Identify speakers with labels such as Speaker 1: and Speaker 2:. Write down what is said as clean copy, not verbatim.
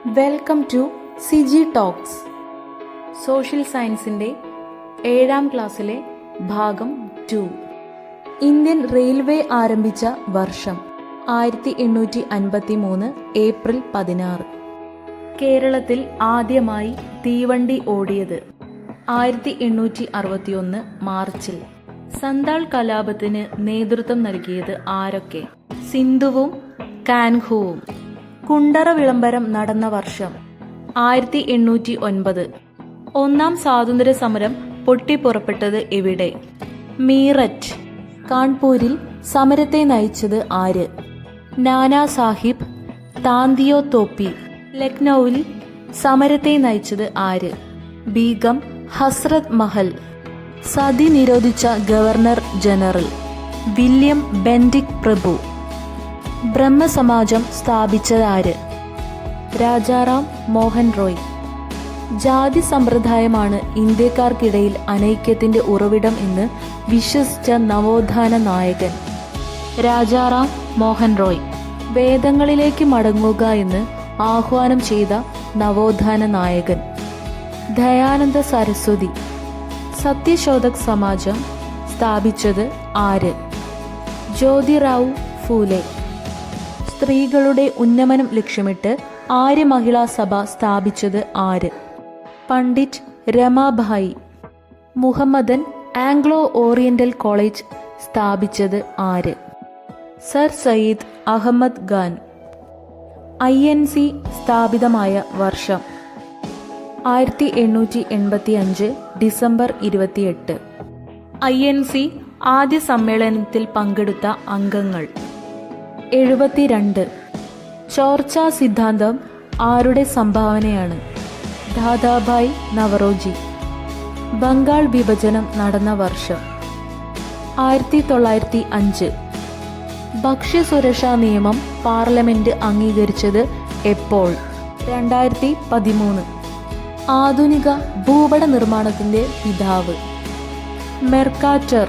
Speaker 1: Welcome to CG talks. Social സയൻസിൻ്റെ 7ാം ക്ലാസ്സിലെ ഭാഗം 2. ഇന്ത്യൻ റെയിൽവേ ആരംഭിച്ച വർഷം 1853 ഏപ്രിൽ 16. കേരളത്തിൽ ആദ്യമായി തീവണ്ടി ഓടിയത് 1861 മാർച്ചിൽ. സന്താൾ കലാപത്തിന് നേതൃത്വം നൽകിയത് ആരൊക്കെ? സിന്ധുവും കാൻഹുവും. കുണ്ടറ വിളംബരം നടന്ന വർഷം 1809. ഒന്നാം സ്വാതന്ത്ര്യ സമരം പൊട്ടിപ്പുറപ്പെട്ടത് എവിടെ? മീററ്റ്. കാൺപൂരിൽ സമരത്തെ നയിച്ചത് ആര്? നാനാ സാഹിബ് താന്തിയോ തോപ്പി. ലക്നൌവിൽ സമരത്തെ നയിച്ചത് ആര്? ബീഗം ഹസ്രത് മഹൽ. സതി നിരോധിച്ച ഗവർണർ ജനറൽ വില്യം ബെന്റിക് പ്രഭു. ബ്രഹ്മസമാജം സ്ഥാപിച്ചതാര്? രാജാറാം മോഹൻ റോയ്. ജാതി സമ്പ്രദായമാണ് ഇന്ത്യക്കാർക്കിടയിൽ അനൈക്യത്തിന്റെ ഉറവിടം എന്ന് വിശ്വസിച്ച നവോത്ഥാന നായകൻ രാജാറാം മോഹൻ റോയ്. വേദങ്ങളിലേക്ക് മടങ്ങുക എന്ന് ആഹ്വാനം ചെയ്ത നവോത്ഥാന നായകൻ ദയാനന്ദ സരസ്വതി. സത്യശോധക് സമാജം സ്ഥാപിച്ചത് ആര്? ജ്യോതിറാവു ഫൂലെ. സ്ത്രീകളുടെ ഉന്നമനം ലക്ഷ്യമിട്ട് ആര്യ മഹിളാ സഭ സ്ഥാപിച്ചത് ആര്? Pandit Ramabai. Mohammedan Anglo Oriental College സ്ഥാപിച്ചത് ആര്? സർ സയ്യിദ് അഹമ്മദ് ഖാൻ. INC സ്ഥാപിതമായ വർഷം 1885 ഡിസംബർ 28. INC ആദ്യ സമ്മേളനത്തിൽ പങ്കെടുത്ത അംഗങ്ങൾ 72. ചോർച്ചാ സിദ്ധാന്തം ആരുടെ സംഭാവനയാണ്? ദാദാഭായ് നവറോജി. ബംഗാൾ വിഭജനം നടന്ന വർഷം 1905. ഭക്ഷ്യസുരക്ഷാ നിയമം പാർലമെന്റ് അംഗീകരിച്ചത് എപ്പോൾ? 2013. ആധുനിക ഭൂപട നിർമ്മാണത്തിന്റെ പിതാവ്? മെർക്കാറ്റർ.